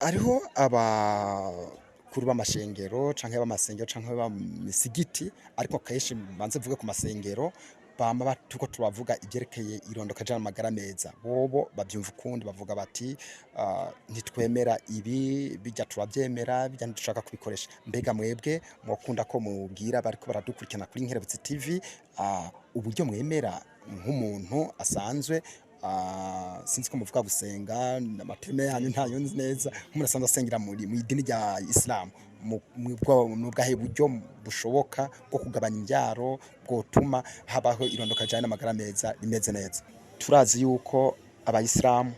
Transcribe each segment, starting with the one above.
Hariho abakuru b'amashengero canke b'amasengero canke b'amisigiti ariko kenshi banze mvuge ku masengero bama turiko turavuga ivyerekeye irondoka ry'amagara meza bobo bavyumva ukundi bavuga bati ntitwemera ibi birya turavyemera birya ntidushaka kubikoresha mbega mwebwe mwokunda ko mubwira bariko baradukurikirana kuri Nkerebutsi TV uburyo mwemera nk'umuntu asanzwe sinzi ko muvuga gusenga amateme yanyu ntayo nzi neza nk'umuntu asanzwe asengera mu idini rya Islam mu bwahe buryo bushoboka bwo kugabanya imbyaro bwotuma habaho irondoka ryane n'amagara meza rimeze neza. Turazi yuko abayisilamu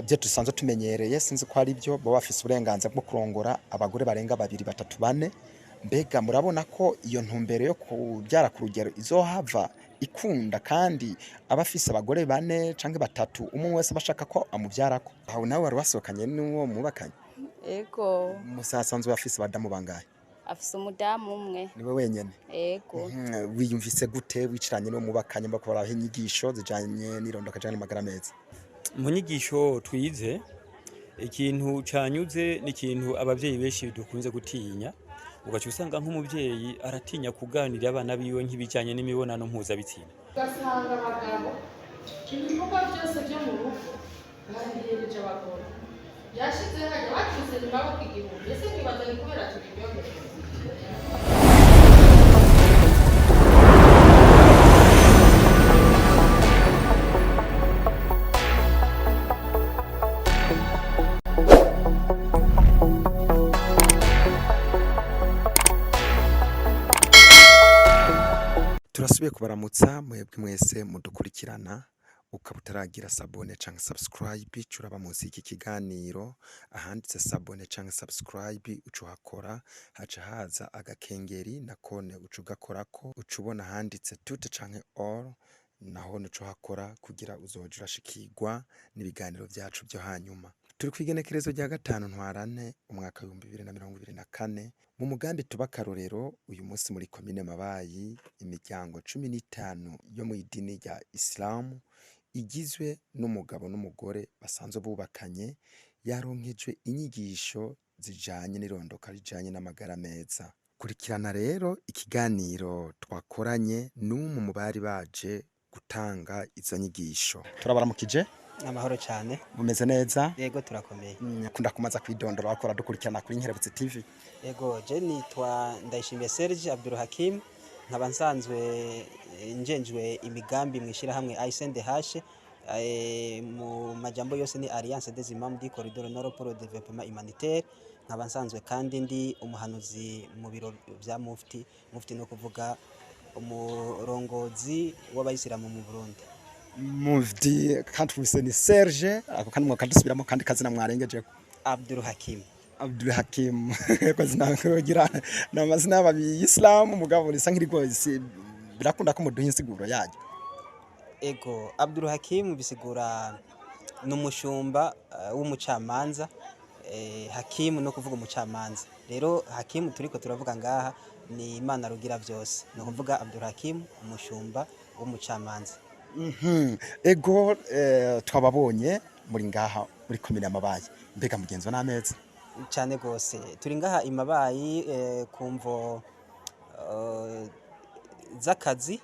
byo dusanzwe tumenyereye sinzi ko ari byo bo bafise uburenganzira bwo kurongora abagore barenga 2 3 4. Mbega murabona ko iyo ntumbero yo kubyara ku rugero izohava ikunda kandi abafise abagore 4 canke 3 umwe wese bashaka ko amubyarako aho nawe wari wasohokanye n'uwo mubakanye? Ego. Musasanzwe bafise badamu bangahe? Afise umudamu umwe. Niwe wenyene? Ego. Wiyumvise gute wiciranye n'uwo mubakanye bakora inyigisho zijanye n'irondoka ryane n'amagara meza? Mu nyigisho twize ikintu canyuze n'ikintu abavyeyi benshi dukunze gutinya ugaca usanga nk'umuvyeyi aratinya kuganira abana biwe nk'ibijanye n'imibonano mpuzabitsina. Ugasanga abagabo ibikorwa byose byo mu rugo babihereje abagore yashize hajya bacuze nabo kw'igihumbi ese mwibaza ni kubera tubiryohera. Turasubiye kubaramutsa mwebwe mwese mudukurikirana ukaba utaragira sabone canke subscribe curaba munsi y'iki kiganiro ahanditse sabone canke subscribe ucuhakora haca haza agakengeri nakone ucugakorako ucubona handitse toute canke all naho nucuhakora kugira uzoje urashikirwa n'ibiganiro vyacu byo hanyuma. Turi kwigenekerezo rya 5 ntwarante umwaka wa 2024 mu mugambi tubakarorero uyu munsi muri komine Mabayi imiryango 15 yo mu idini rya Islam igizwe n'umugabo n'umugore basanzwe bubakanye yaronkejwe inyigisho zijanye n'irondoka rijanye n'amagara meza. Kurikirana rero ikiganiro twakoranye n'umwe mu bari baje gutanga izo nyigisho. Turabaramukije amahoro cyane. Mumeze neza? Yego turakomeye. Kunda kumaza kwidondora bakora dukurikirana kuri Nkerebutsi TV. Yego je nitwa Ndayishimiye Serge Abdul Hakim nkaba nsanzwe njenjwe imigambi mwishira hamwe ICNDH mu majambo yose ni Alliance des Imams du Corridor Nord pour le Développement Humanitaire nkaba nsanzwe kandi ndi umuhanuzi mu biro bya mufti no kuvuga umurongozi w'abayisilamu mu Burundi. Mufti kandi ni Serge ako kandi mwakadusubiramo kandi kazina mwarengeje Abdul Hakim. Abdul Hakim ko zina kugira n'amazina y'Abayisilamu mugabo risa nk'iriko birakunda ko muduha insiguro yaje. Ego Abdul Hakim bisigura n'umushumba w'umucamanza Hakim no kuvuga umucamanza. Rero Hakim turiko turavuga ngaha ni Imana rugira byose no kuvuga Abdul Hakim umushumba w'umucamanza. Ego twababonye muri ngaha muri komine Mabayi mbega mugenzo n'ameza cyane gose turi ngaha imabayi kumvo zakazi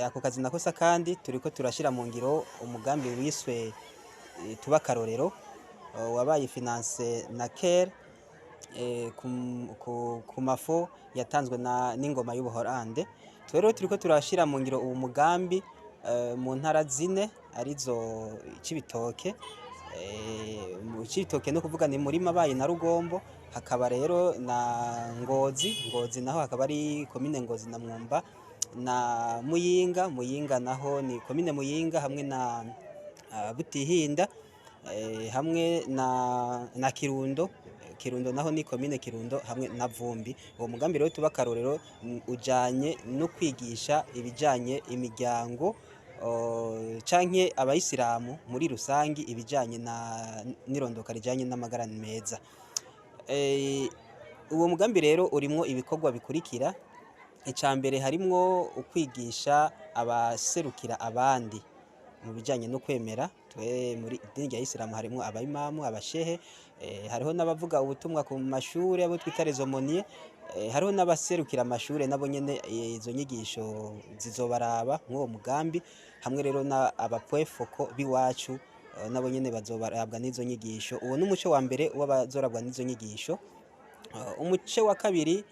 ako kazi nakosa kandi turiko turashira mu ngiro umugambi wiswe tubakarorero wabaye finance na care ku mafo yatanzwe n'ingoma y'Ubuholande. Rero turiko turashira mu ngiro uwo mugambi mu ntara zine arizo Cibitoke no kuvuga ni muri Mabayi na Rugombo hakaba rero na Ngozi naho hakaba ari komine Ngozi na Mwumba na Muyinga naho ni komine Muyinga hamwe na Butihinda hamwe na Kirundo naho ni komine Kirundo hamwe na Vumbi. Uwo mugambi rero tubakarorero ujanye no kwigisha ibijanye imiryango canke abayisilamu muri rusangi ibijanye n'irondoka rijanye n'amagara meza. Uwo mugambi rero urimwo ibikorwa bikurikira. Icambere harimwo ukwigisha abaserukira abandi mu bijanye no kwemera twe muri idini rya Isilamu harimo abayimamu, abashehe, hariho n'abavuga ubutumwa ku mashuri abo twita rezomoniye, hariho n'abaserukira amashure nabo nyene izo nyigisho zizobaraba nk'uwo mugambi, hamwe rero na abapoint focaux biwacu nabo nyene bazobarabwa n'izo nyigisho. Uwo n'umuco wa mbere w'abazorabwa n'izo nyigisho. Umuce wa kabiri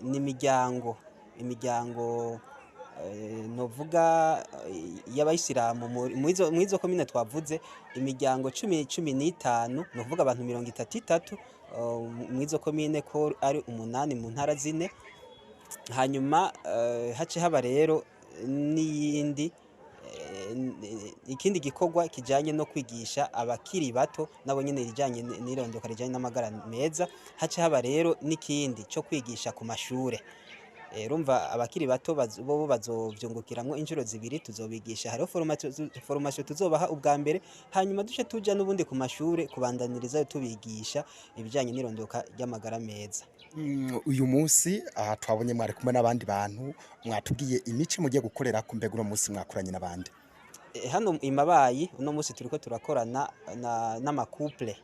ni imiryango novuga y'abayisilamu mwizo komine twavuze, imiryango 15 novuga abantu 33 mwizo komine ko ari 8 mu ntara zine. Hanyuma hace haba rero n'iyindi ikindi gikorwa kijanye no kwigisha abakiri bato nabo nyene rijanye n'irondoka rijanye n'amagara meza. Hace haba rero n'ikindi cyo kwigisha ku mashure. Urumva abakiri bato bo bazovyungukiramwo inshuro zibiri, tuzobigisha hariho formation tuzobaha ubwa mbere, hanyuma duce tuja n'ubundi ku mashure kubandaniriza tubigisha ibijanye n'irondoka ry'amagara meza. Uyu munsi aha twabonye mwari kumwe n'abandi bantu, mwatubwiye imice mugiye gukorera ku mbega uno munsi mwakoranye n'abandi. Hano imabayi uno munsi turiko turakorana n'amakouple,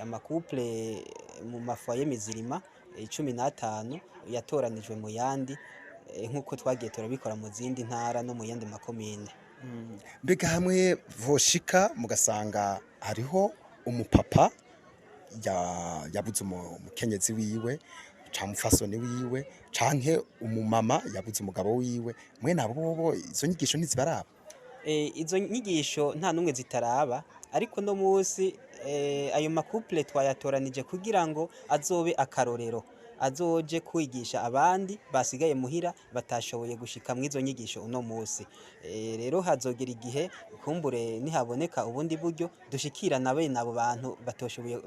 amakouple mu mafoyer mizirima 15 yatoranijwe mu yandi nk'uko twagiye turabikora mu zindi ntara no mu yandi makomine. Mbega hamwe voshika mugasanga hariho umupapa yabuze umukenyezi wiwe canke umufasoni wiwe canke umumama yabuze umugabo wiwe, mwe nabo bobo izo nyigisho ntizibaraba? Izo nyigisho nta numwe zitaraba, ariko no munsi ayo makouple twayatoranije kugira ngo azobe akarorero, azoje kwigisha abandi basigaye muhira batashoboye gushika mwizo nyigisho uno munsi. Rero hazogera igihe kumbure nihaboneka ubundi buryo dushikira nabe nabo bantu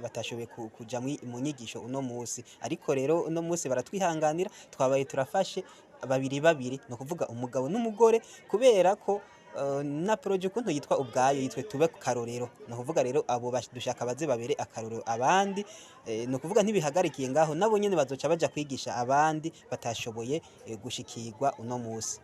batashoboye kuja mu nyigisho uno munsi, ariko rero uno munsi baratwihanganira, twabaye turafashe babiri no kuvuga umugabo n'umugore, kubera ko na projet ukuntu yitwa ubwayo yitwe tube karorero, no kuvuga rero abo dushaka baze babere akarorero abandi, no kuvuga ntibihagarikiye ngaho, nabo nyene bazoca baja kwigisha abandi batashoboye gushikirwa uno munsi.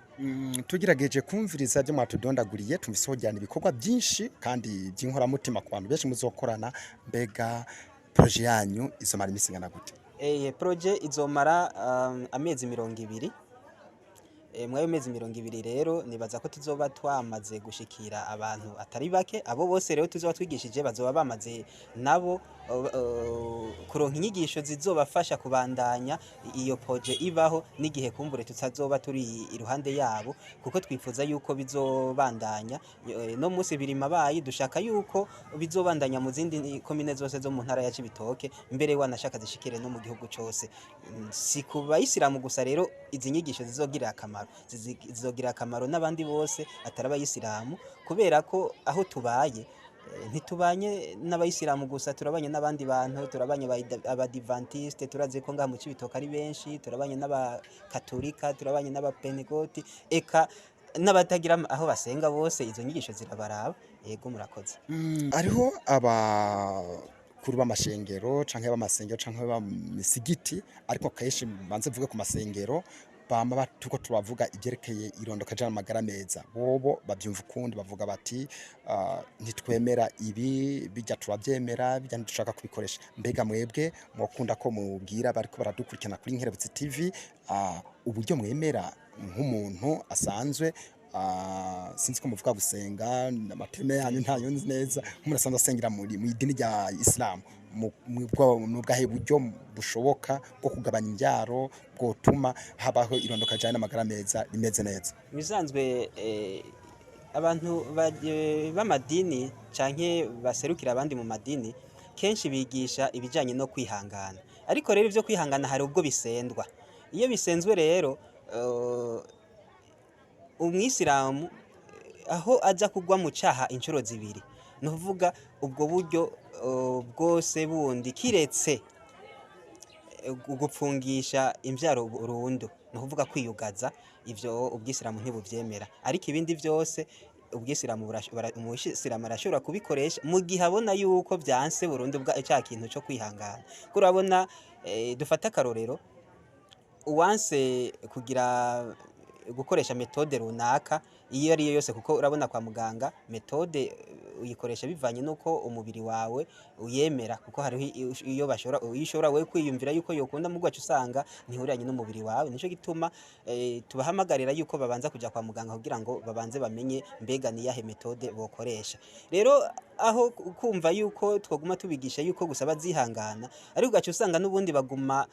Tugerageje kumviriza byo mwatudondaguriye, tumviseho cyane ibikorwa byinshi kandi by'inkoramutima ku bantu benshi muzokorana. Mbega projet yanyu izomara imisi ngana gute? Projet izomara amezi 20. Mwayo mezi 20 rero nibaza ko tuzoba twamaze gushikira abantu atari bake, abo bose rero tuzoba twigishije bazoba bamaze nabo kuronka inyigisho zizobafasha kubandanya iyo projet ibaho n'igihe kumbure tutazoba turi iruhande yabo, kuko twifuza yuko bizobandanya no munsi birima bayi, dushaka yuko bizobandanya mu zindi komine zose zo mu ntara ya Cibitoke, mbere wanashaka zishikire no mu gihugu cyose. Si kuba Isilamu gusa rero izi nyigisho zizogira akamaro, zizogira akamaro n'abandi bose atari abayisilamu, kubera ko aho tubaye ntitubanye n'abayisilamu gusa, turabanye n'abandi bantu, turabanye abadivantiste, turaze ko ngaha mu Cibitoke ari benshi, turabanye n'abakatolika, turabanye n'abapentekoti, eka n'abatagira aho basenga bose izo nyigisho zirabaraba. Yego murakoze. Ariho kuri b'amashengero canke b'amasengero canke b'amisigiti, ariko kenshi banze vuge ku masengero bama tuko turavuga ibyerekeye irondoka ry'amagara meza, bobo bavyumva ukundi, bavuga bati ntitwemera ibi bijya turabyemera bijya dushaka kubikoresha. Mbega mwebwe mwakunda ko mubwira bariko baradukurikirana kuri Nkerebutsi TV uburyo mwemera nk'umuntu asanzwe, sinzi ko muvuga gusenga amateme yanyu ntayo neza, nk'umurasanzwe asengera mu idini rya Islam, mubwahe buryo bushoboka bwo kugabanya imbyaro bwotuma habaho irondoka ry'amagara n'amagara meza rimeze neza? Bisanzwe abantu b'amadini canke baserukira abandi mu madini kenshi bigisha ibijanye no kwihangana, ariko rero ivyo kwihangana hari ubwo bisendwa. Iyo bisenzwe rero umwisilamu aho aza kugwa mu caha inshuro zibiri, no kuvuga ubwo buryo bwose bundi kiretse gupfungisha imbyaro burundu, no kuvuga kwiyugaza, ivyo ubwisilamu ntibuvyemera, ariko ibindi vyose ubwisilamu umuyisilamu arashobora kubikoresha mu gihe abona yuko byanse burundu bwa cya kintu cyo kwihangana. Kurabona dufata akarorero, uwanse kugira gukoresha metode runaka iyo ari yo yose, kuko urabona kwa muganga metode uyikoresha bivanye nuko umubiri wawe uyemera, kuko hariho iyo ushobora wewe kwiyumvira yuko yokunda mu gwacu usanga ntihuranye n'umubiri wawe. Nico gituma tubahamagarira yuko babanza kuja kwa muganga kugira ngo babanze bamenye mbega ni yahe metode bokoresha. Rero aho kumva yuko twoguma tubigisha yuko gusa bazihangana, ariko ugaca usanga n'ubundi baguma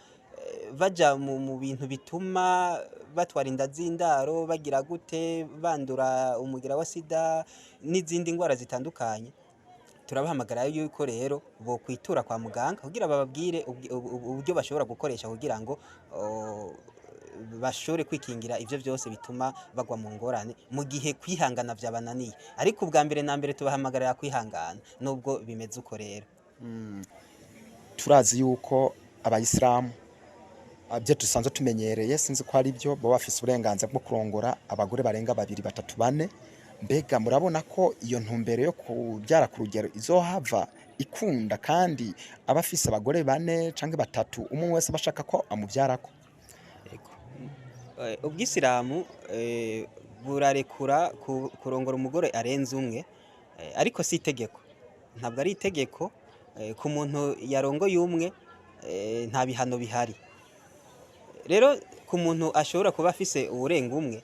baja mu bintu bituma batwara inda z'indaro, bagira gute, bandura umugira wa sida n'izindi ngwara zitandukanye. Turabahamagara yuko rero bo kwitura kwa muganga kugira bababwire uburyo bashobora gukoresha kugira ngo bashobore kwikingira ivyo vyose bituma bagwa mu ngorane mu gihe kwihangana vyabananiye. Ariko ubwa mbere na mbere tubahamagarira kwihangana nubwo bimeze uko rero. Turazi yuko abayisilamu abyo dusanzwe tumenyereye, sinzi ko ari byo bo bafise uburenganzira bwo kurongora abagore barenga 2, 3, 4. Mbega murabona ko iyo ntumbero yo kubyara ku rugero izohava ikunda, kandi abafise abagore 4 canke 3 umwe wese bashaka ko amubyarako? Ubwisilamu burarekura kurongora umugore arenze umwe, ariko si itegeko. Ntabwo ari itegeko ku muntu yarongoye umwe, nta bihano bihari. Rero ku muntu ashobora kuba afise uburenga umwe,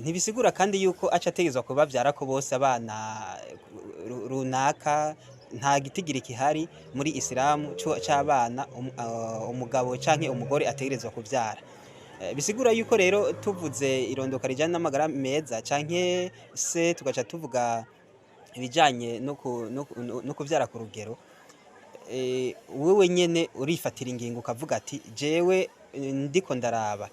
ntibisigura kandi yuko aca ategezwa kubavyara ko bose abana runaka. Nta gitigiri kihari muri Isilamu c'abana umugabo canke umugore ategerezwa kuvyara. Bisigura yuko rero tuvuze irondoka rijanye n'amagara meza canke se tugaca tuvuga ibijanye no kuvyara ku rugero, wewe nyene urifatira ingingo ukavuga ati jewe ndiko ndaraba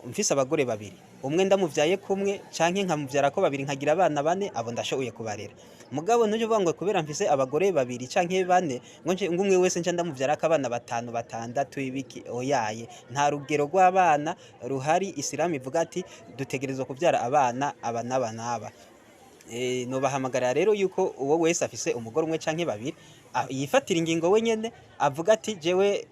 mfise abagore 2, umwe ndamuvyaye kumwe canke nkamuvyara ko 2 nkagira abana 4, abo ndashoboye kubarera. Mugabo ntuje uvuga ngo kubera mfise abagore 2 canke 4 ngo umwe wese nca ndamuvyara ko abana 5, 6 ibiki, oyaye. Nta rugero rw'abana ruhari. Isilamu ivuga ati dutegerezwa kuvyara abana aba n'aba n'aba. No bahamagarira rero yuko uwo wese afise umugore umwe canke 2 yifatira ingingo wenyene, avuga ati jewe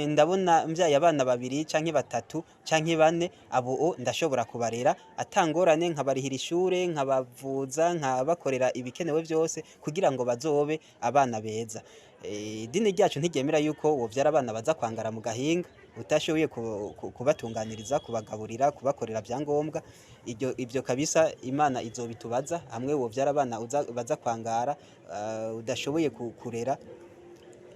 ndabona mvyaye abana 2 canke 3 canke 4, abo ndashobora kubarera atangorane, nkabarihira ishure, nkabavuza, nkabakorera ibikenewe vyose kugira ngo bazobe abana beza. Idini ryacu ntiryemera yuko wovyara abana baza kwangara mu gahinga utashoboye kubatunganiriza, kubagaburira, kubakorera vyangombwa. Ibyo kabisa Imana izobitubaza, hamwe wovyara abana baza kwangara udashoboye kurera.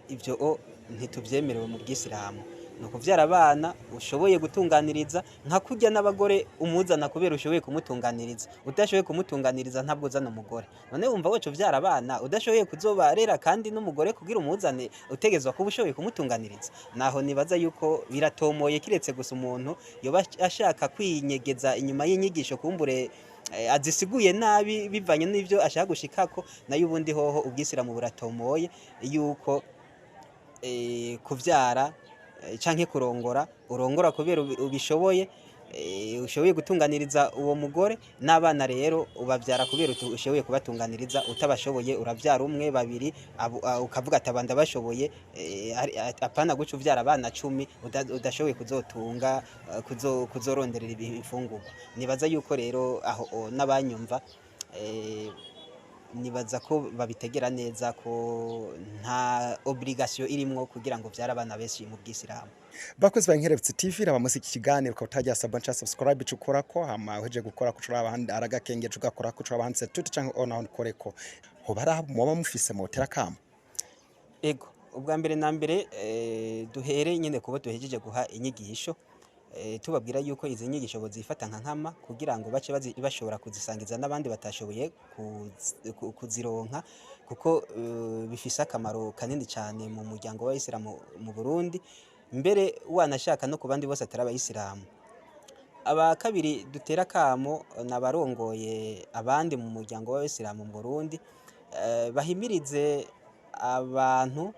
Ibyo ntituvyemerewe mu bw'Isilamu. No kuvyara abana ushoboye gutunganiriza, nka kurya n'abagore umuzana kubera ushoboye kumutunganiriza. Udashoboye kumutunganiriza ntabwo uzana umugore. None wumva wacu vyara abana udashoboye kuzobarera, kandi n'umugore kugira umuzane utegezwa kuba ushoboye kumutunganiriza. Naho nibaza yuko biratomoye, kiretse gusa umuntu yoba ashaka kwinyegeza inyuma y'inyigisho kumbure azisiguye nabi bivanye n'ivyo ashaka gushikako. Nayo ubundi hoho ubw'Isilamu buratomoye yuko kuvyara canke kurongora urongora kubera ubishoboye, ushoboye gutunganiriza uwo mugore, n'abana rero ubavyara kubera ushoboye kubatunganiriza. Utabashoboye uravyara 1, 2 ukavuga ati abanda bashoboye, apana guca uvyara abana 10 udashoboye kuzotunga, kuzoronderera ibifungurwa. Nibaza yuko rero aho n'abanyumva nibaza ko babitegera neza ko nta obligation irimwo kugira ngo vyara abana benshi mu bw'Isilamu. Bakozi ba Nkerebutsi TV raba musi kiganiro ko utajya subscribe cukora ko hama uheje gukora ko cura abandi aragakenge cugakora ko cura abandi tuti canke ona koreko ho bara muba mufise motera kama. Ego ubwa mbere na mbere duhere nyene kubo duhejeje guha inyigisho, tubabwira yuko izi nyigisho bozifata nka nkama kugira ngo bace bashobora kuzisangiza n'abandi batashoboye kuzironka, kuko bifise akamaro kanini cyane mu muryango w'Abayisilamu mu Burundi, mbere wanashaka no kubandi bose atari Abayisilamu. Aba kabiri dutera kamo nabarongoye abandi mu muryango w'Abayisilamu mu Burundi, bahimirize abantu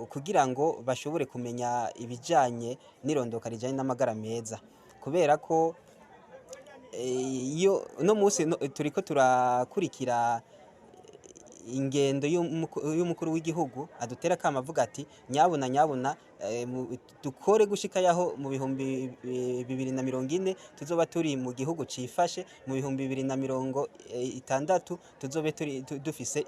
kugira ngo bashobore kumenya ibijanye n'irondoka rijanye n'amagara meza, kubera ko iyo no musi turiko turakurikira ingendo y'umukuru w'igihugu adutera kama avuga ati nyabuna nyabuna dukore gushika yaho mu bihumbi 2040 tuzoba turi mu gihugu cifashe, mu bihumbi 2060 tuzobe dufise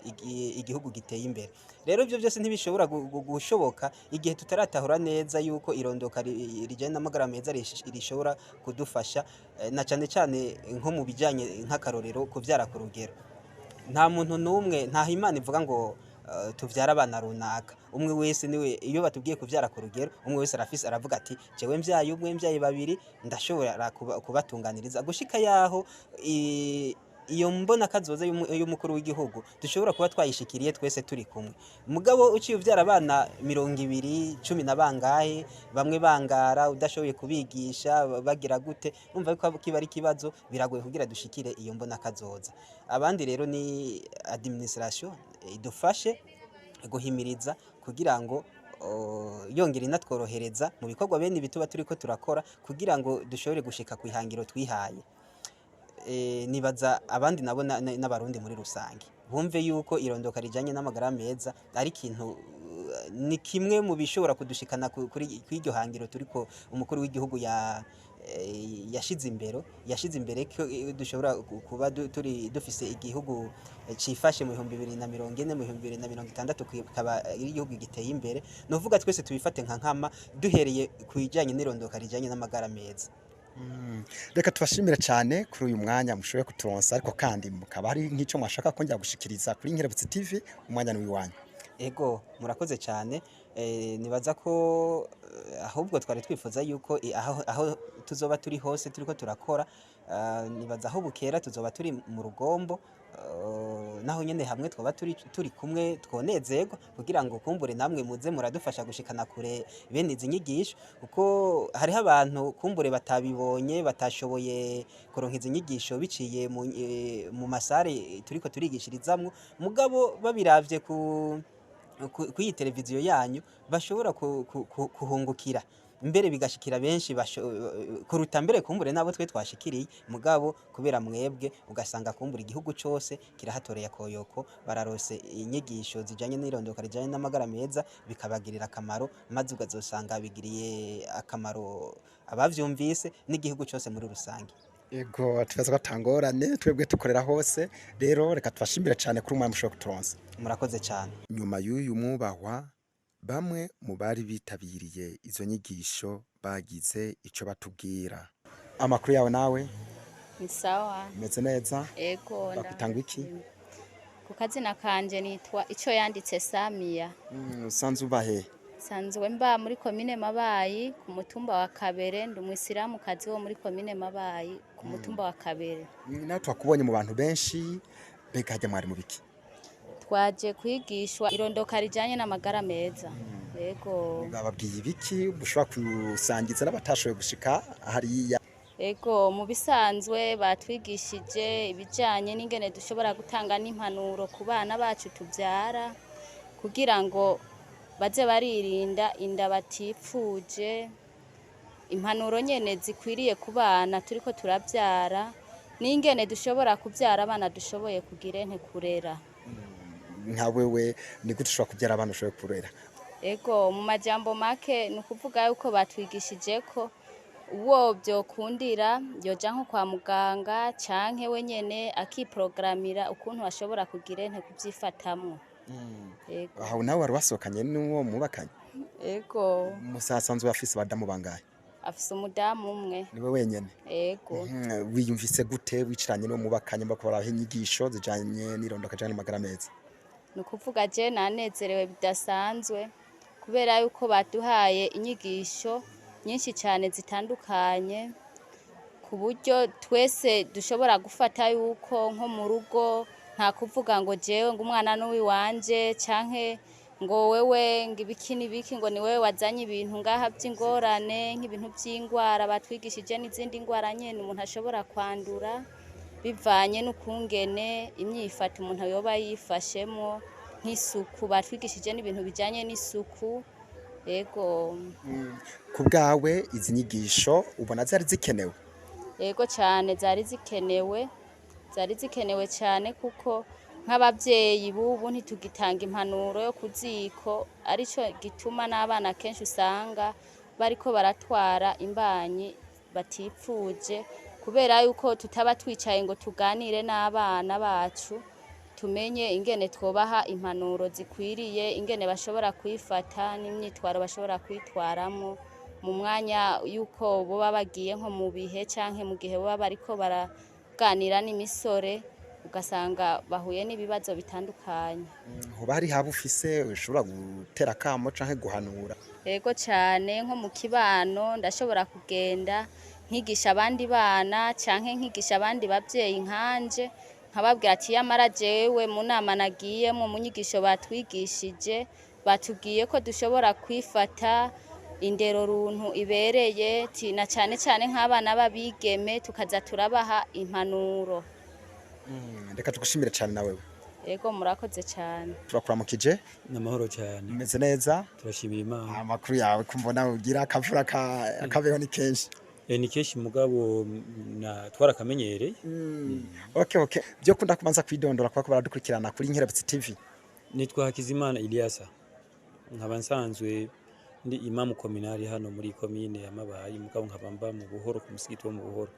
igihugu giteye imbere. Rero ivyo byose ntibishobora gushoboka igihe tutaratahura neza yuko irondoka rijanye n'amagara meza rishobora kudufasha na cane cane nko mu bijanye nk'akarorero kuvyara ku rugero. Nta muntu numwe, nta Imana ivuga ngo tuvyara abana runaka. Umwe wese niwe, iyo batubwiye kuvyara ku rugero, umwe wese aravuga ati jewe mvyaye umwe, mvyaye babiri, ndashobora kubatunganiriza gushika yaho iyo mbona kazoza y'umukuru w'igihugu dushobora kuba twayishikiriye twese turi kumwe. Mugabo uciye uvyara abana 200, 10 na bangahe, bamwe bangara udashoboye kubigisha bagira gute, umva yuko kiba ari kibazo, biragoye kugira dushikire iyo mbona kazoza. Abandi rero ni administration idufashe guhimiriza kugira ngo yongera inatworohereza mu bikorwa bene bituba turiko turakora kugira ngo dushobore gushika kwihangiro twihaye. Nibaza abandi nabo n'abarundi muri rusange bumve yuko irondoka rijanye n'amagara meza ari kintu ni kimwe mu bishobora kudushikana kuri iryo hangiro turiko umukuru w'igihugu yashize imbere ko dushobora kuba dufise igihugu cifashe mu 2040 mu 2060 kikaba igihugu giteye imbere. Novuga twese tubifate nka nkama duhereye kwijanye n'irondoka rijanye n'amagara meza. Reka tubashimire cyane kuri uyu mwanya mushoboye kuturonsa, ariko kandi mukaba hari nk'icyo mwashaka kongera gushikiriza kuri Nkerebutsi TV, umwanya ni wiwanyu. Ego murakoze cyane. Nibaza ko ahubwo twari twifuza yuko aho tuzoba turi hose turiko turakora, nibaza aho bukera tuzoba turi mu rugombo, naho nyene hamwe twaba turi kumwe twonezerwa kugira ngo kumbure namwe muze muradufasha gushikana kure bene izi nyigisho, kuko hariho abantu kumbure batabibonye batashoboye kuronka izi nyigisho biciye mu masare turiko turigishirizamwo, mugabo babiravye kuri televiziyo yanyu bashobora kuhungukira mbere bigashikira benshi kuruta mbere kumbure nabo twe twashikiriye. Mugabo kubera mwebwe ugasanga kumbura igihugu cyose kirahatoreye akoyoko, bararose inyigisho zijanye n'irondoka rijanye n'amagara meza bikabagirira akamaro, maze ugazosanga bigiriye akamaro abavyumvise n'igihugu cyose muri rusange. Ego tubaza batangorane twebwe tukorera hose, rero reka tubashimire cyane kuri umwanya mushobora kuturonsa. Murakoze cyane. Nyuma y'uyu mwubahwa, bamwe mu bari bitabiriye izo nyigisho bagize ico batubwira. Amakuru yawe nawe? Ni sawa. Meze neza? Ego bakutanga iki? Ku kazina kanje nitwa Ico Yanditse Samia. Sanzu bahe? Sanzwe mba muri komine Mabayi ku mutumba wa Kabere, ndi umwisilamu kazi wo muri komine Mabayi ku mutumba wa Kabere. Nawe twakubonye mu bantu benshi, bega hajya mwari mu biki? Twaje kwigishwa irondoka rijanye n'amagara meza. Ego. Bababwiye ibiki bushobora kusangiza n'abatashoboye gushika hariya? Ego mu bisanzwe batwigishije ibijanye n'ingene dushobora gutanga n'impanuro ku bana bacu tuvyara kugira ngo baze baririnda inda batifuje, impanuro nyene zikwiriye ku bana turiko turavyara, n'ingene dushobora kuvyara abana dushoboye kugira ente kurera. Nka wewe ni gute ushobora kubyara abana ushoboye kurera? Ego mu majambo make ni ukuvuga yuko batwigishije ko uwo byokundira yoja nko kwa muganga canke we nyene akiprogramira ukuntu ashobora kugira ente kuvyifatamwo. Ego. Aho nawe wari wasohokanye n'uwo mubakanye? Ego. Musasanzwe bafise badamu bangahe? Afise umudamu umwe. Niwe wenyene? Ego. Wiyumvise gute wiciranye n'uwo mubakanye bakora inyigisho zijanye n'irondoka rijanye n'amagara meza? Nukuvuga je nanezerewe bidasanzwe kubera yuko baduhaye inyigisho nyinshi cyane zitandukanye ku buryo twese dushobora gufata yuko nko mu rugo nta kuvuga ngo jewe ngo umwana n'uwi wanje canke ngo wewe ngo ibiki n'ibiki ngo ni wewe wazanye ibintu ngaha by'ingorane nk'ibintu by'ingwara. Batwigishije n'izindi ngwara nyene umuntu ashobora kwandura bivanye n'ukungene imyifato umuntu yoba yifashemwo nk'isuku. Batwigishije n'ibintu bijanye n'isuku. Ego. Ku bwawe izi nyigisho ubona zari zikenewe? Ego cyane zari zikenewe cyane kuko nk'abavyeyi bubu ntitugitanga impanuro yo ku ziko, arico gituma n'abana kenshi usanga bariko baratwara imbanyi batipfuje, kubera yuko tutaba twicaye ngo tuganire n'abana bacu tumenye ingene twobaha impanuro zikwiriye, ingene bashobora kwifata n'imyitwaro bashobora kwitwaramo mu mwanya yuko boba bagiye nko mu bihe canke mu gihe boba bariko baraganira n'imisore ugasanga bahuye n'ibibazo bitandukanye. Hoba hari haba ufise ushobora gutera akamo canke guhanura? Yego cyane, nko mu kibano ndashobora kugenda nkigisha abandi bana canke nkigisha abandi bavyeyi nkanje, nkababwira ati yamara jewe mu nama nagiyemo mu nyigisho batwigishije batubwiye ko dushobora kwifata indero runtu ibereye, na cyane cyane nk'abana b'abigeme tukaza turabaha impanuro. Reka tugushimire cyane nawe. Yego murakoze cyane. Turakuramukije. Namahoro cyane. Umeze neza? Turashimira Imana. Amakuru yawe kumbona ugira akavura akabeho ni kenshi. Ni kenshi mugabo twarakamenyereye. Okay. Byo kunda kubanza kwidondora kwa baradukurikirana kuri Nkerebutsi TV. Nitwa Hakizimana Eliasa. Nkaba nsanzwe ndi imamu kominari hano muri komine ya Mabayi, mugabo nkabamba mu Buhoro ku musigiti wo mu Buhoro.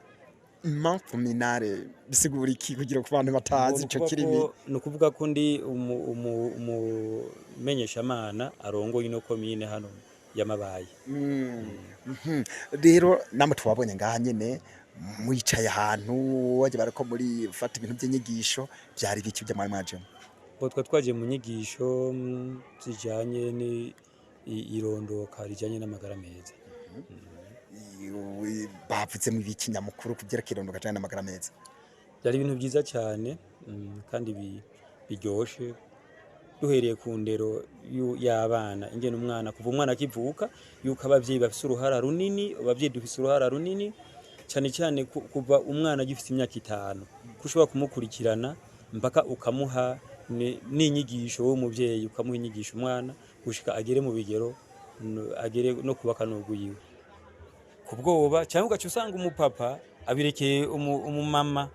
Imamu kominare bisigura iki kugira ku bantu batazi ico kirimi? No kuvuga ko ndi umumenyesha mana arongoye ino komine hano ya Mabayi. Rero namwe twabonye ngaha nyene mwicaye ahantu waje barako muri fata ibintu by'inyigisho byari biki by'amwe mwajemo? Bo twaje mu nyigisho zijanye ni irondoka rijanye n'amagara meza. Bavuze mu biki nyamukuru kugira kirondoka cyane n'amagara meza? Byari ibintu byiza cyane kandi biryoshe, duhereye ku ndero y'abana, ingene umwana kuva umwana akivuka yuko abavyeyi bafise uruhara runini, abavyeyi dufise uruhara runini cyane cyane kuva umwana agifite imyaka 5 kushobora kumukurikirana mpaka ukamuha n'inyigisho w'umuvyeyi, ukamuha inyigisho umwana gushika agere mu bigero agere no kubaka n'uguyiwe kubwoba, cyangwa ugaca usanga umupapa abirekeye umumama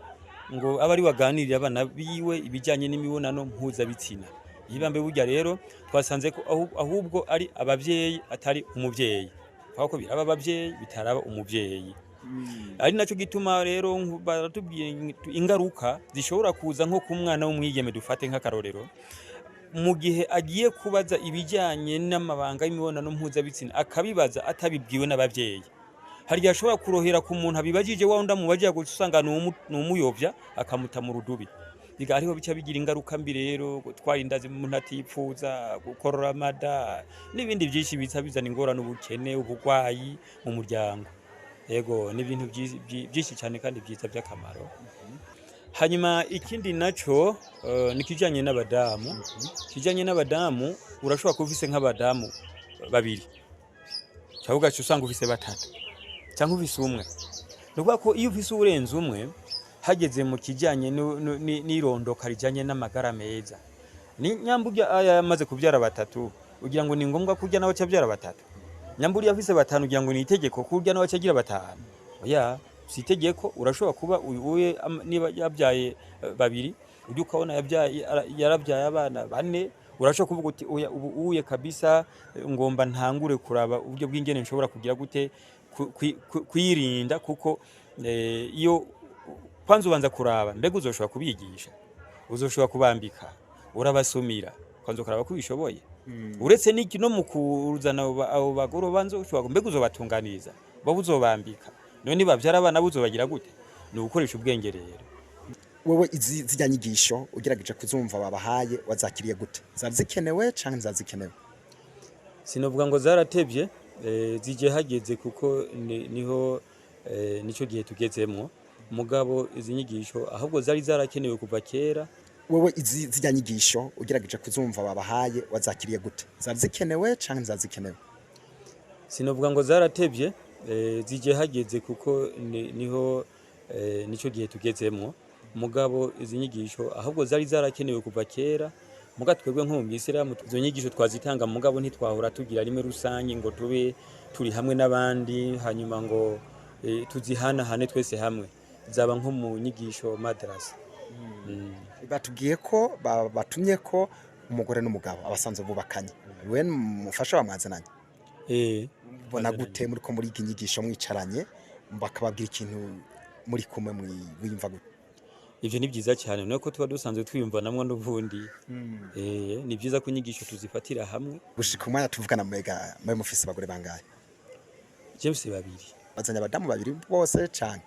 ngo abari waganirira abana biwe ibijyanye n'imibonano mpuzabitsina. Yibambe burya rero twasanze ko ahubwo ari abavyeyi atari umuvyeyi, ko biraba abavyeyi bitaraba umuvyeyi. Ari naco gituma rero baratubwiye ingaruka zishobora kuza nko ku mwana w'umwigeme, dufate nk'akarorero mu gihe agiye kubaza ibijyanye n'amabanga y'imibonano mpuzabitsina akabibaza atabibwiwe n'abavyeyi, hari ashobora kurohera ku muntu abibajije wa unda mubaje gusanga n'umuyovya akamuta mu rudubi. Biga ariho bica bigira ingaruka mbi rero, gutwara indazi umuntu atipfuza, gukorora amada n'ibindi byinshi bizana ingorane, ubukene, ubugwayi mu muryango. Yego ni ibintu byinshi cyane kandi byiza by'akamaro. Hanyuma ikindi naco nikijanye n'abadamu. Kijanye n'abadamu urashobora kuvise nk'abadamu babiri, cyangwa usanga uvise batatu cyangwa uvise umwe. Nukuvuga ko iyo uvise urenze umwe hageze mu kijanye n'irondoka rijanye n'amagara meza, ni nyamburya yamaze kubyara batatu ugira ngo ni ngombwa kurya nawe cyabyara batatu. Nyamburi yafise batanu ugira ngo ni itegeko kurya nawe cyagira batanu. Oya, si itegeko. Urashobora kuba uye niba yabyaye babiri ujye ukabona yarabyaye abana 4, urashobora kuvuga uti oya uye kabisa ngomba ntangure kuraba uburyo bw'ingene nshobora kugira gute kwirinda, kuko iyo kwanza ubanza kuraba mbega uzoshobora kubigisha, uzoshobora kubambika, urabasumira kwanza ukaraba ko bishoboye. Uretse n'iki no mu kuzana abo bagoro banzo ushobora mbega uzobatunganiza, bo uzobambika, none bavyara abana buzobagira gute? Ni ugukoresha ubwenge rero. Wowe izi zijyanyigisho ugerageje kuzumva babahaye wazakiriye gute? Zari zikenewe canke nzazikenewe? Sinovuga ngo zaratevye, zije hageze kuko niho nico gihe tugezemwo. Mugabo izi nyigisho ahubwo zari zarakenewe kuva kera. Wowe izi zijyanyigisho ugerageje kuzumva babahaye wazakiriye gute? Zari zikenewe canke nzazikenewe? Sinovuga ngo zaratevye, zije hageze kuko niho nico gihe tugezemwo. Mugabo izi nyigisho ahubwo zari zarakenewe kuva kera. Muga twebwe nko mu Islam izo nyigisho twazitanga, mugabo ntitwahora tugira rimwe rusange ngo tube turi hamwe n'abandi hanyuma ngo tuzihana hane twese hamwe. Zaba nko mu nyigisho madrasa. batubwiye ko batumye ko umugore n'umugabo abasanzwe bubakanye we mufasha bamwazananye bona gute muri ko muri iki nyigisho mwicaranye bakababwira ikintu muri kumwe mwiyumva gute? Ivyo ni byiza cyane nuko tuba dusanzwe twiyumvanamwo n'ubundi ni byiza ko inyigisho tuzifatira hamwe. Gushika umwanya tuvugana mega mwe mufise abagore bangahe? James babiri. Bazanye abadamu babiri bose cyane?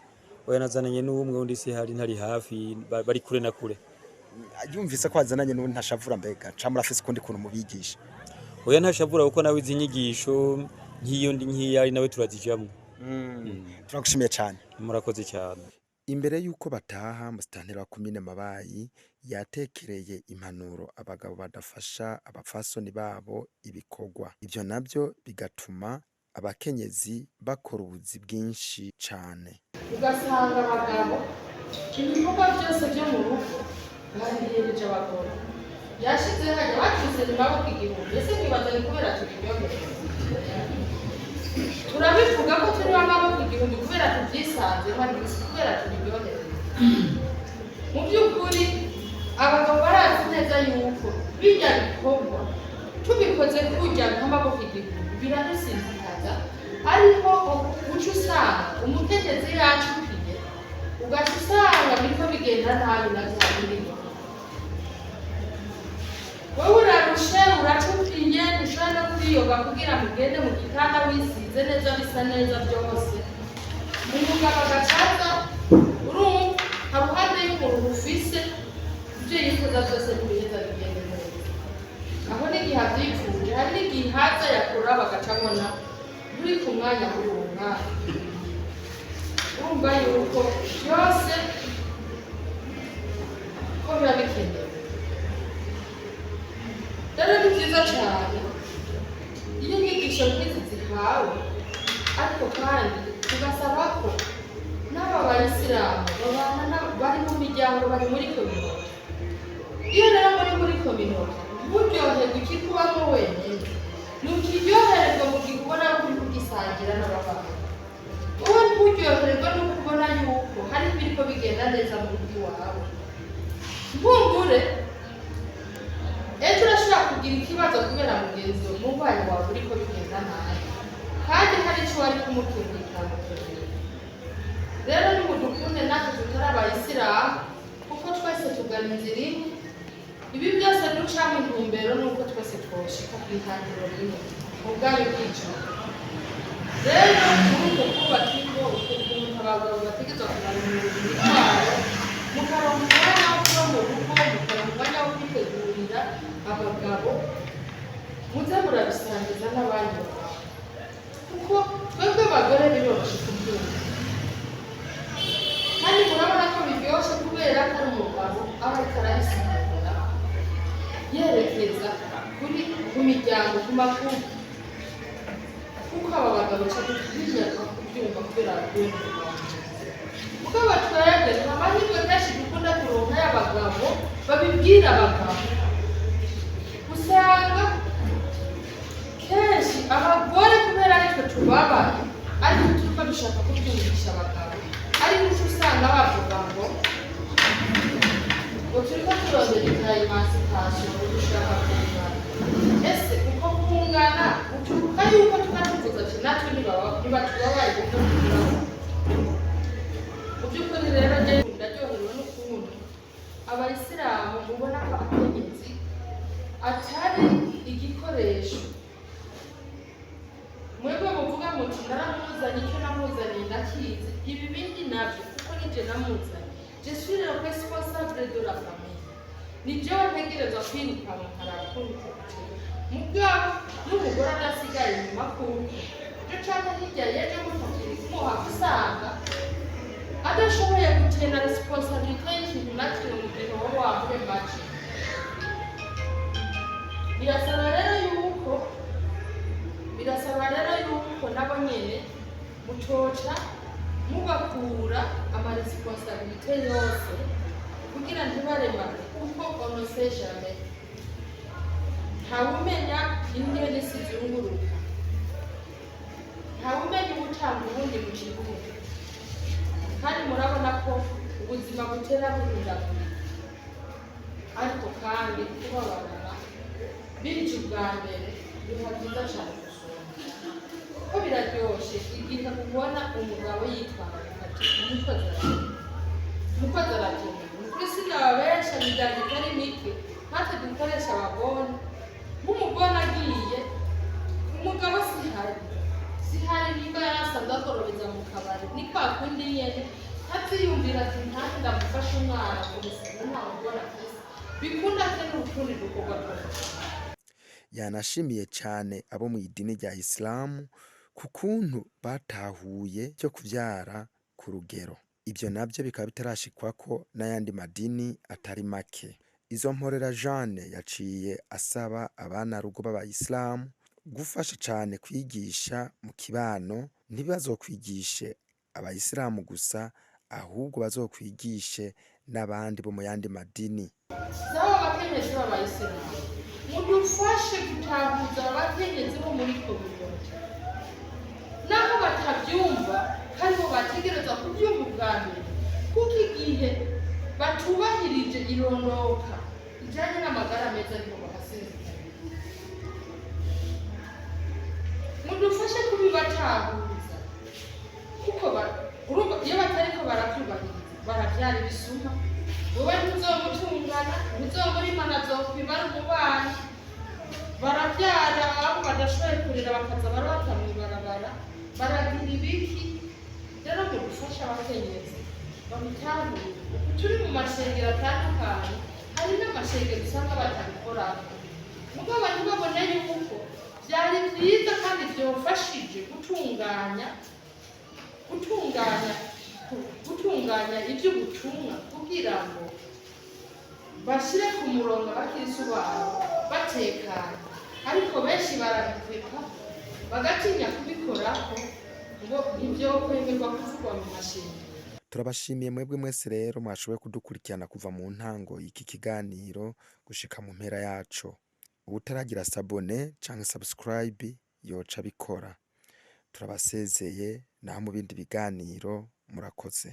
Oya nazananye n'umwe undi se hari ntari hafi bari kure na kure. Yumvise ko azananye n'undi ntashavura mbega camura afise kundi kuntu mubigisha? Oya ntashavura kuko nawe izi nyigisho nk'iyo ndi nk'iyari nawe turazijamwo. Turagushimiye cyane. Murakoze cyane. Imbere yuko bataha musitanteri wa komine Mabayi yatekereye impanuro abagabo badafasha abapfasoni babo ibikorwa. Ivyo navyo bigatuma abakenyezi bakora ubuzi bwinshi cane. Ugasanga abagabo ibikorwa byose byo mu rugo babihereje abagore. Yashize hajya bacuze nimaboko igihumbi. Ese mwibaza ni kubera tubiryoheye? Turabivuga ko turi amaboko igihumbi kubera tubyisanze kandi kubera tubiryoheye. Mu by'ukuri abagabo barazi neza yuko bijya bikorwa tubikoze kujya nk'amaboko igihumbi biradusinzikaza, ariko uca usanga umutegetsi yacupiye ugaca usanga biriko bigenda nabi na bya birimo. Wowe urarushe uracupiye ushobora no kwiyoga kugira ngo ugende mu gitanda wisize neza bisa neza byose. Umugabo agacaza urumva haruhande y'umuntu ufise ibyo yifuza byose ntibiheza bigende neza. Aho n'igihe abyifuje hari n'igihe haza yakura bagacabona uri ku mwanya w'uwo mwanya. Urumva yuko byose ko biba bikenewe. Rero ni byiza cyane iyo inyigisho nk'izi zihawe, ariko kandi tugasaba ko n'aba bayisilamu babana bari mu miryango bari muri kominote. Iyo rero muri kominote nturyoherwe ikikubamo wenyine, ntukiryohererwa mu gihe ubona uri kugisangira n'ababana. Wowe nturyohererwa no kubona yuko hari ibiriko bigenda neza mu rugo iwawe. Nkumbure ejo urashobora kugira ikibazo kubera mugenzi wawe n'umubanye wawe uriko bigenda nabi, kandi hari icyo wari kumukundikana. Rero nimudukunde natwe tutari abayisilamu kuko twese tugana inzira imwe. Ibi byose ducamo intumbero nuko twese twoshika ku ihangiro rimwe mu bwayo bw'ijuru. Rero muri uko kubaka ingo ukuntu abagabo bategerezwa kubarura imitwaro, mukaronka umwanya wo kuba mu rugo, mukaronka umwanya wo kwitegurira abagabo, muze murabisangiza n'abandi bagabo kuko twebwe abagore biroroshye kubyumva, kandi murabona ko biryoshye kubera ko ari umugabo aba ariko arabisigura yerekeza ku miryango, ku makuru, kuko aba bagabo cyane binyarwa kubyumva kubera baguye mu Rwanda. Kuko abatwebwe nta mahirwe menshi dukunda kuronka y'abagabo babibwira abagabo. Usanga kenshi abagore kubera ariko tubabaye ariko turiko dushaka kubyumvisha abagabo, ariko uca usanga bavuga ngo turiko turondera emancipation dushaka kungana. Ese uko kungana uturuka yuko tukatuvuza ati natwe ntibatubabaye kuko tugiramo. Mu by'ukuri rero njye ndaryohewe n'ukuntu abayisilamu mubona ko abakenyezi atari igikoresho. Mwebwe muvuga muti naramuzanye, icyo namuzaniye ndakizi, ibi bindi nabyo kuko nije namuzanye. Je suis le responsable de la famille. Ni jewe ntegerezwa kwirukanka nkarabakunda. Mugabo n'umugore adasigaye inyuma kuko ibyo canke hirya yeje mufatira kumuha usanga adashoboye gutena responsabilité y'ikintu na kimwe mu gihe wowe wamuhe make. Birasaba rero yuko nabo nyene mutoca mubakura amaresponsabilité yose kugira ntibaremane, kuko on ne sait jamais. Ntawumenya ingene isi izunguruka, ntawumenya ubutanga ubundi mu kibuga, kandi murabona ko ubuzima butera buhindagurika. ariko kandi kubabarana bije ubwa mbere biba byiza cyane gusumba kuko biraryoshe igihe ubona umugabo yitwararika ati umukozi aratumwe ukuri sinababesha imiryango itari mike natwe dukoresha abagore nk'umugore agiye umugabo sihari nimba yarasanzwe akororeza mu kabari ni kwa kundi nyene ntaziyumvira ati ntange ndamufashe umwana kumusiga nta mugore afise bikunda ate n'utundi dukorwa twose. Yanashimiye cyane abo mu idini rya Isilamu ku kuntu batahuye cyo kuvyara ku rugero. Ibyo nabyo bikaba bitarashikwako n'ayandi madini atari make. Izo mporera Jeanne yaciye asaba abana rugo b'abayisilamu gufasha cyane kwigisha mu kibano, ntibazokwigishe abayisilamu gusa ahubwo bazokwigishe n'abandi bo mu yandi madini. Zaba abakenyezi b'abayisilamu mudufashe gutahuza abakenyezi bo muri kominote naho batabyumva kandi bo bategereza kubyumva ubwa mbere kuko igihe batubahirije irondoka ijyanye n'amagara meza ariho bahasezera. Mudufashe kubibatahuza kuko urumva iyo batariko barabyubahiriza barabyara ibisuma wowe ntuzomutungana ntuzomurima nazokwibara umubanyi barabyara abo badashoboye kurera bakaza barabata mw'ibarabara baragira ibiki. Rero mudufashe abakenyezi babitahure turi mu mashengero atandukanye hari n'amashengero usanga batabikorako mugabo abantu babona yuko byari byiza kandi byofashije gutunganya iby'ubutumwa kugira ngo bashyire ku murongo abakirisu babo batekanye, ariko benshi barabikwepa bagatinya kubikorako ngo ibyo kwemerwa kuvugwa mu mashengero. Turabashimiye mwebwe mwese rero mwashoboye kudukurikirana kuva mu ntango y'iki kiganiro gushika mu mpera yaco. Ubutaragira sabone canke subscribe yoca bikora. Turabasezeye naho mu bindi biganiro murakoze.